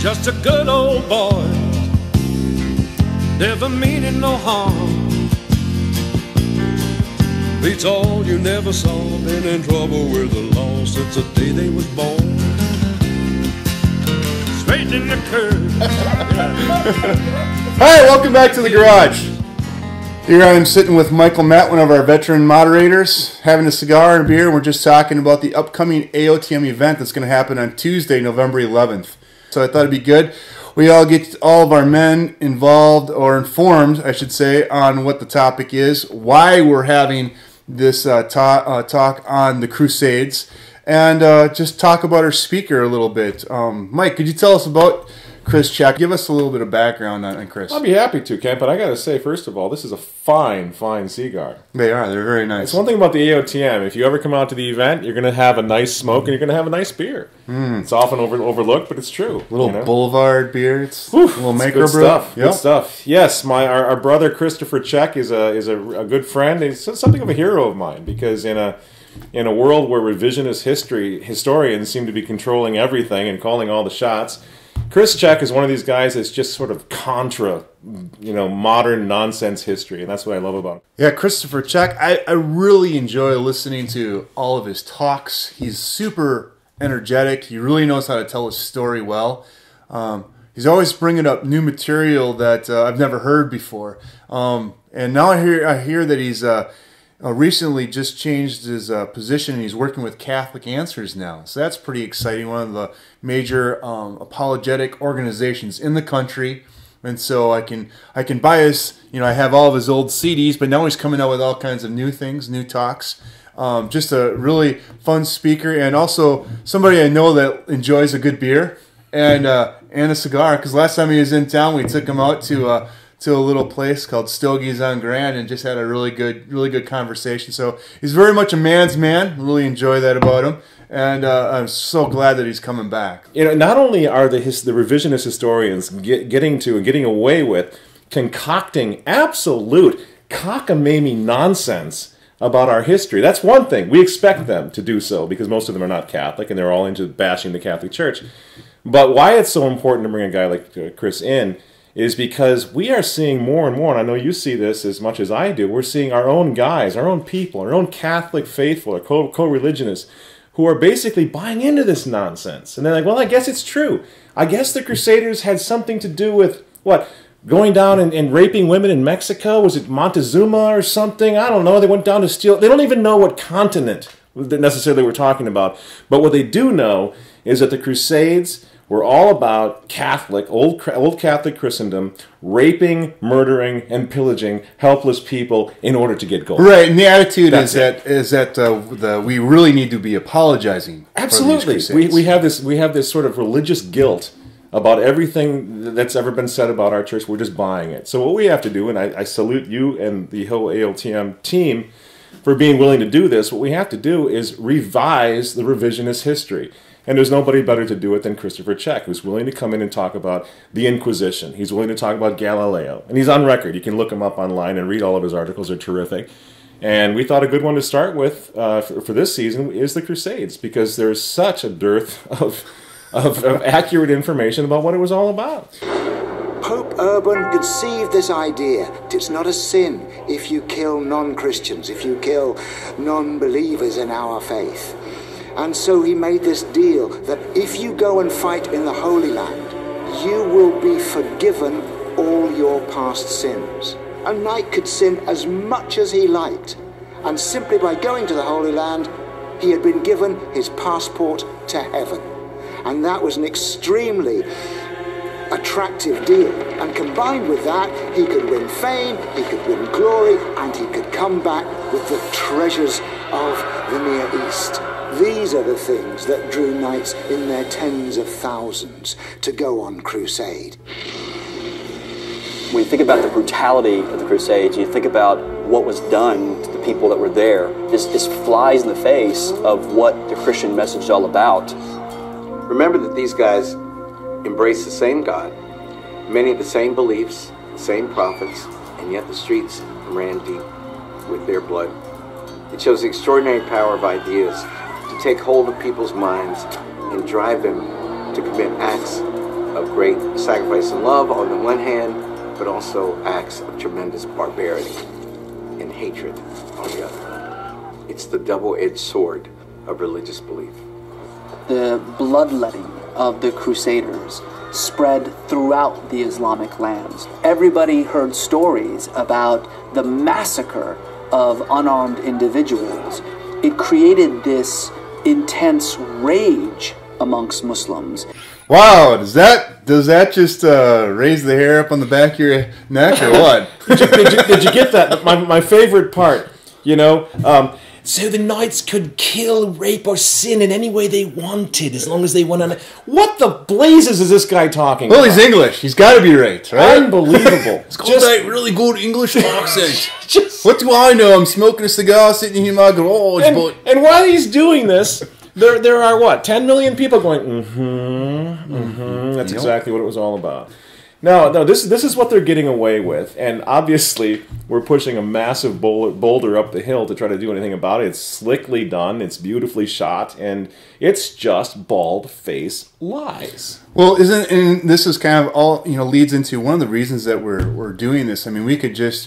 just a good old boy, never meaning no harm. Beats all you never saw, been in trouble with the law since the day they was born. Straight in the curve. Hi, welcome back to the garage. Here I am sitting with Michael Matt, one of our veteran moderators, having a cigar and a beer, and we're just talking about the upcoming AOTM event that's going to happen on Tuesday, November 11th. So I thought it'd be good. We all get all of our men involved, or informed, I should say, on what the topic is, why we're having this talk on the Crusades, and just talk about our speaker a little bit. Mike, could you tell us about Chris Check? Give us a little bit of background on Chris. I'll be happy to, Kent, but I got to say, first of all, this is a fine, fine cigar. They are. They're very nice. It's one thing about the AOTM. If you ever come out to the event, you're going to have a nice smoke and you're going to have a nice beer. It's often overlooked, but it's true. Little Boulevard beer. It's a little maker brew. Yep. Good stuff. Yes, our brother Christopher Check is a good friend. He's something of a hero of mine, because in a world where revisionist historians seem to be controlling everything and calling all the shots, Chris Check is one of these guys that's just sort of contra, modern nonsense history, and that's what I love about him. Yeah, Christopher Check, I really enjoy listening to all of his talks. He's super energetic. He really knows how to tell his story well. He's always bringing up new material that I've never heard before. And now I hear that he's recently just changed his position, and he's working with Catholic Answers now. So that's pretty exciting. One of the major apologetic organizations in the country. And so I can buy his, I have all of his old CDs, but now he's coming out with all kinds of new things, new talks. Just a really fun speaker, and also somebody I know that enjoys a good beer and a cigar. Because last time he was in town, we took him out to a little place called Stogies on Grand and just had a really good conversation. So he's very much a man's man. Really enjoy that about him, and I'm so glad that he's coming back. Not only are the revisionist historians getting away with concocting absolute cockamamie nonsense about our history. That's one thing. We expect them to do so because most of them are not Catholic and they're all into bashing the Catholic Church. But why it's so important to bring a guy like Chris in is because we are seeing more and more, and I know you see this as much as I do, we're seeing our own guys, our own people, our own Catholic faithful or co-religionists who are basically buying into this nonsense. And they're like, well, I guess it's true. I guess the Crusaders had something to do with, what, going down and raping women in Mexico? Was it Montezuma or something? I don't know. They went down to steal. They don't even know what continent necessarily we're talking about. But what they do know is that the Crusades were all about Catholic, old Catholic Christendom, raping, murdering, and pillaging helpless people in order to get gold. Right, and the attitude is that we really need to be apologizing. Absolutely, for these Crusades. we have this sort of religious guilt about everything that's ever been said about our church. We're just buying it. So what we have to do, and I salute you and the whole AOTM team for being willing to do this. What we have to do is revise the revisionist history. And there's nobody better to do it than Christopher Check, who's willing to come in and talk about the Inquisition. He's willing to talk about Galileo. And he's on record. You can look him up online and read all of his articles. They're terrific. And we thought a good one to start with for this season is the Crusades, because there's such a dearth of accurate information about what it was all about. Pope Urban conceived this idea that it's not a sin if you kill non-Christians, if you kill non-believers in our faith. And so he made this deal that if you go and fight in the Holy Land, you will be forgiven all your past sins. A knight could sin as much as he liked, and simply by going to the Holy Land, he had been given his passport to heaven. And that was an extremely attractive deal. And combined with that, he could win fame, he could win glory, and he could come back with the treasures of the Near East. These are the things that drew knights in their tens of thousands to go on crusade. When you think about the brutality of the Crusades, you think about what was done to the people that were there. This flies in the face of what the Christian message is all about. Remember that these guys embrace the same God, many of the same beliefs, the same prophets, and yet the streets ran deep with their blood. It shows the extraordinary power of ideas to take hold of people's minds and drive them to commit acts of great sacrifice and love on the one hand, but also acts of tremendous barbarity and hatred on the other. It's the double-edged sword of religious belief. The bloodletting of the Crusaders spread throughout the Islamic lands. Everybody heard stories about the massacre of unarmed individuals. It created this intense rage amongst Muslims. Wow, does that just raise the hair up on the back of your neck or what? Did you get that? My favorite part, so the knights could kill, rape, or sin in any way they wanted, as long as they went on it. What the blazes is this guy talking about? Well, he's English. He's got to be right, right? Unbelievable. It's got that really good English accent. What do I know? I'm smoking a cigar sitting in my garage. And while he's doing this, there are, what, 10 million people going, That's exactly what it was all about. No, this is what they're getting away with, and obviously we're pushing a massive boulder up the hill to try to do anything about it. It's slickly done, it's beautifully shot, and it's just bald-faced lies. Well, and this is kind of all leads into one of the reasons that we're doing this. I mean, we could just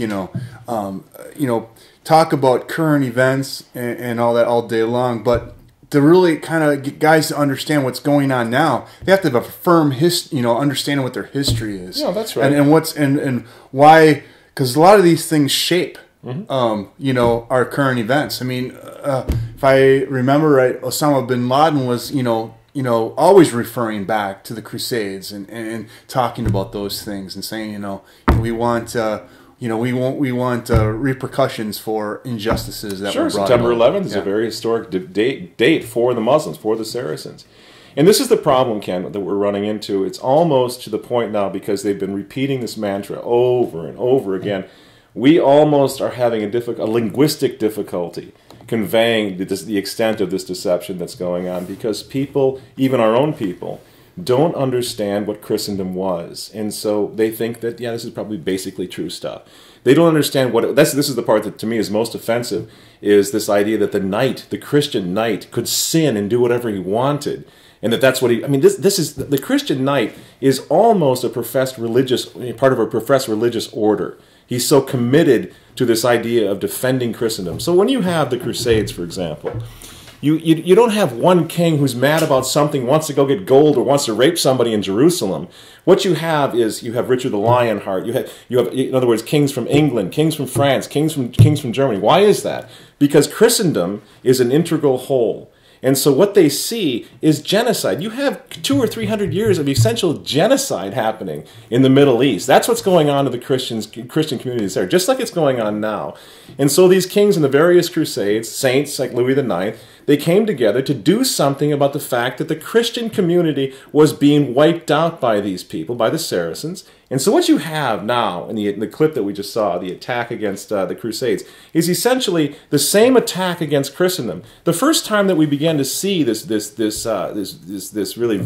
talk about current events and all that all day long, but to really kind of get guys to understand what's going on now, they have to have a firm understanding what their history is. Yeah, that's right. And what's and why, because a lot of these things shape, our current events. I mean, if I remember right, Osama bin Laden was, always referring back to the Crusades and talking about those things and saying, we want. We want repercussions for injustices that were brought September about. 11th is a very historic date for the Muslims, for the Saracens. And this is the problem, Ken, that we're running into. It's almost to the point now, because they've been repeating this mantra over and over again, we almost are having a linguistic difficulty conveying the extent of this deception that's going on, because people, even our own people, don't understand what Christendom was, and so they think that this is probably basically true stuff. They don't understand what this is the part that to me is most offensive, is this idea that the Christian knight could sin and do whatever he wanted, and that's what he. I mean, this is the Christian knight is almost a part of a professed religious order. He's so committed to this idea of defending Christendom. So when you have the Crusades, for example. You don't have one king who's mad about something, wants to go get gold, or wants to rape somebody in Jerusalem. What you have is Richard the Lionheart. You have in other words, kings from England, kings from France, kings from Germany. Why is that? Because Christendom is an integral whole. And so what they see is genocide. You have 200 or 300 years of essential genocide happening in the Middle East. That's what's going on to the Christian communities there, just like it's going on now. And so these kings in the various crusades, saints like Louis IX, they came together to do something about the fact that the Christian community was being wiped out by these people, by the Saracens. And so what you have now in the clip that we just saw, the attack against the Crusades, is essentially the same attack against Christendom. The first time that we began to see this really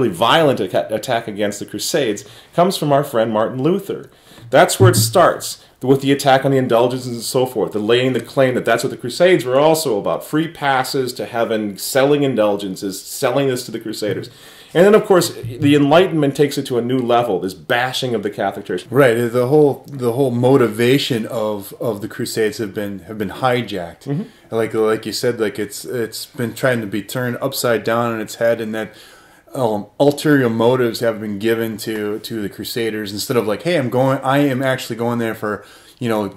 violent attack against the Crusades comes from our friend Martin Luther. That's where it starts, with the attack on the indulgences and so forth, the laying the claim that that's what the Crusades were also about, free passes to heaven, selling indulgences, selling this to the Crusaders. And then, of course, the Enlightenment takes it to a new level, this bashing of the Catholic Church. Right. The whole motivation of the Crusades have been hijacked. Mm-hmm. Like you said, like it's been trying to be turned upside down on its head, and that ulterior motives have been given to the Crusaders instead of like, hey, I am actually going there for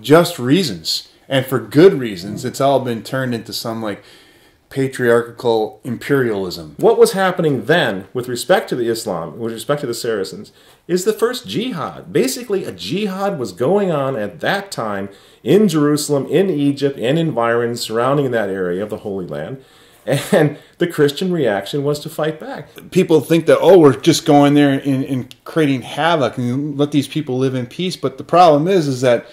just reasons and for good reasons. It's all been turned into some like patriarchal imperialism. What was happening then with respect to the Islam, with respect to the Saracens, is the first jihad. Basically, a jihad was going on at that time in Jerusalem, in Egypt, and environs surrounding that area of the Holy Land. And the Christian reaction was to fight back. People think that, we're just going there and creating havoc and let these people live in peace. But the problem is that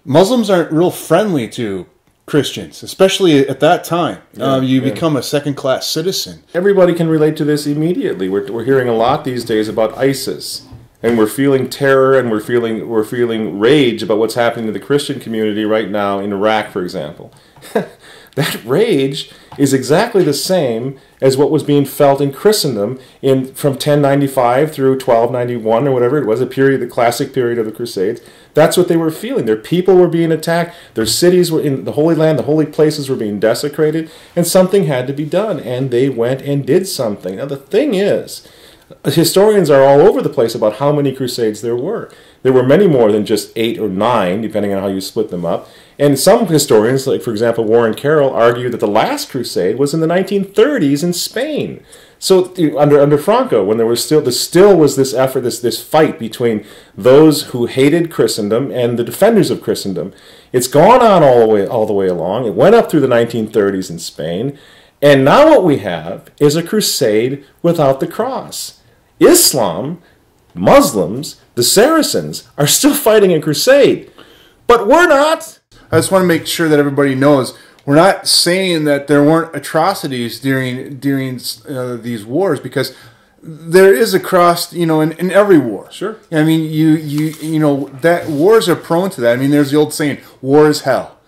Muslims aren't real friendly to Christians, especially at that time. You become a second-class citizen. Everybody can relate to this immediately. We're hearing a lot these days about ISIS, and we're feeling terror and we're feeling rage about what's happening to the Christian community right now in Iraq, for example. That rage is exactly the same as what was being felt in Christendom from 1095 through 1291 or whatever it was, the classic period of the Crusades. That's what they were feeling. Their people were being attacked. Their cities were in the Holy Land. The holy places were being desecrated. And something had to be done. And they went and did something. Now, the thing is, historians are all over the place about how many crusades there were. There were many more than just 8 or 9, depending on how you split them up. And some historians, like for example Warren Carroll, argue that the last crusade was in the 1930s in Spain. So under Franco, when there still was this effort, this fight between those who hated Christendom and the defenders of Christendom. It's gone on all the way along. It went up through the 1930s in Spain. And now what we have is a crusade without the cross. Islam, Muslims, the Saracens are still fighting a crusade, but we're not. I just want to make sure that everybody knows we're not saying that there weren't atrocities during these wars, because there is a cross, in every war. Sure. I mean, you know that wars are prone to that. I mean, there's the old saying, "War is hell."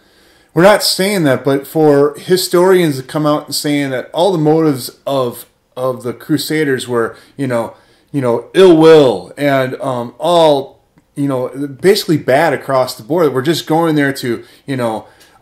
We're not saying that, but for historians to come out and saying that all the motives of the Crusaders were, ill will and all, basically bad across the board. We're just going there to,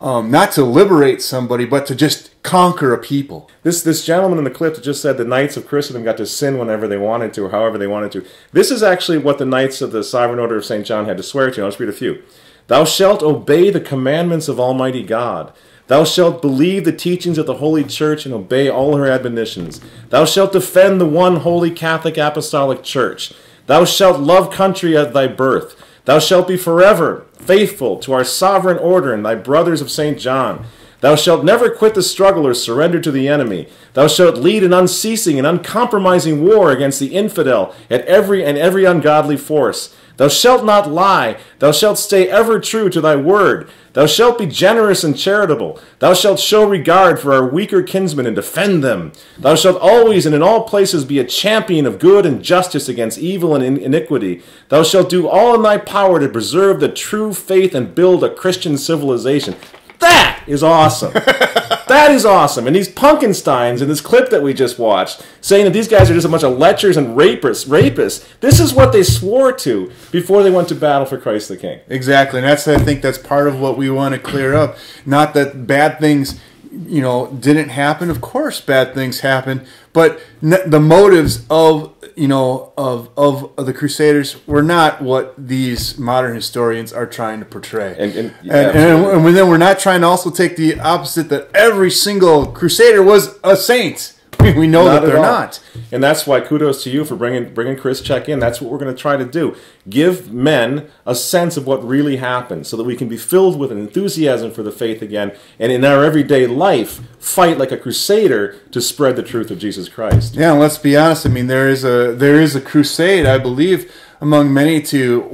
not to liberate somebody, but to just conquer a people. This gentleman in the clip that just said the Knights of Christendom got to sin whenever they wanted to or however they wanted to. This is actually what the Knights of the Sovereign Order of St. John had to swear to. I'll just read a few. Thou shalt obey the commandments of Almighty God. Thou shalt believe the teachings of the Holy Church and obey all her admonitions. Thou shalt defend the one holy Catholic Apostolic Church. Thou shalt love country at thy birth. Thou shalt be forever faithful to our sovereign order and thy brothers of St. John. Thou shalt never quit the struggle or surrender to the enemy. Thou shalt lead an unceasing and uncompromising war against the infidel and every ungodly force. Thou shalt not lie. Thou shalt stay ever true to thy word. Thou shalt be generous and charitable. Thou shalt show regard for our weaker kinsmen and defend them. Thou shalt always and in all places be a champion of good and justice against evil and iniquity. Thou shalt do all in thy power to preserve the true faith and build a Christian civilization. That is awesome. That is awesome. And these Punkensteins in this clip that we just watched, saying that these guys are just a bunch of lechers and rapists, this is what they swore to before they went to battle for Christ the King. Exactly. And I think that's part of what we want to clear up. Not that bad things, didn't happen. Of course bad things happen. But the motives of the Crusaders were not what these modern historians are trying to portray. And then we're not trying to also take the opposite, that every single Crusader was a saint. We know that they're not. And that's why kudos to you for bringing Chris Check in. That's what we're going to try to do. Give men a sense of what really happened so that we can be filled with an enthusiasm for the faith again, and in our everyday life, fight like a crusader to spread the truth of Jesus Christ. Yeah, and let's be honest. I mean, there is a crusade, I believe, among many to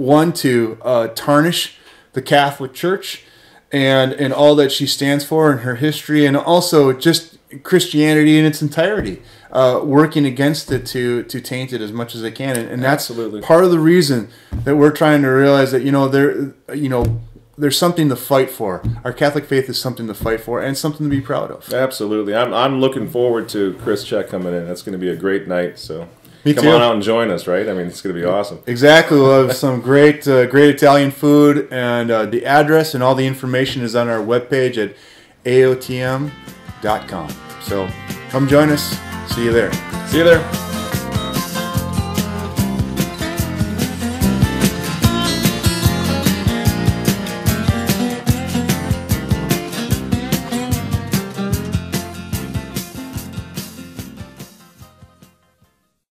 tarnish the Catholic Church and all that she stands for and her history, and also just Christianity in its entirety, working against it to taint it as much as they can, and that's absolutely part of the reason that we're trying to realize that there's something to fight for. Our Catholic faith is something to fight for and something to be proud of. Absolutely, I'm looking forward to Chris Check coming in. That's going to be a great night. So come on out and join us, right? I mean, it's going to be awesome. Exactly. We'll have some great Italian food, and the address and all the information is on our webpage at AOTM.com. So come join us. See you there. See you there.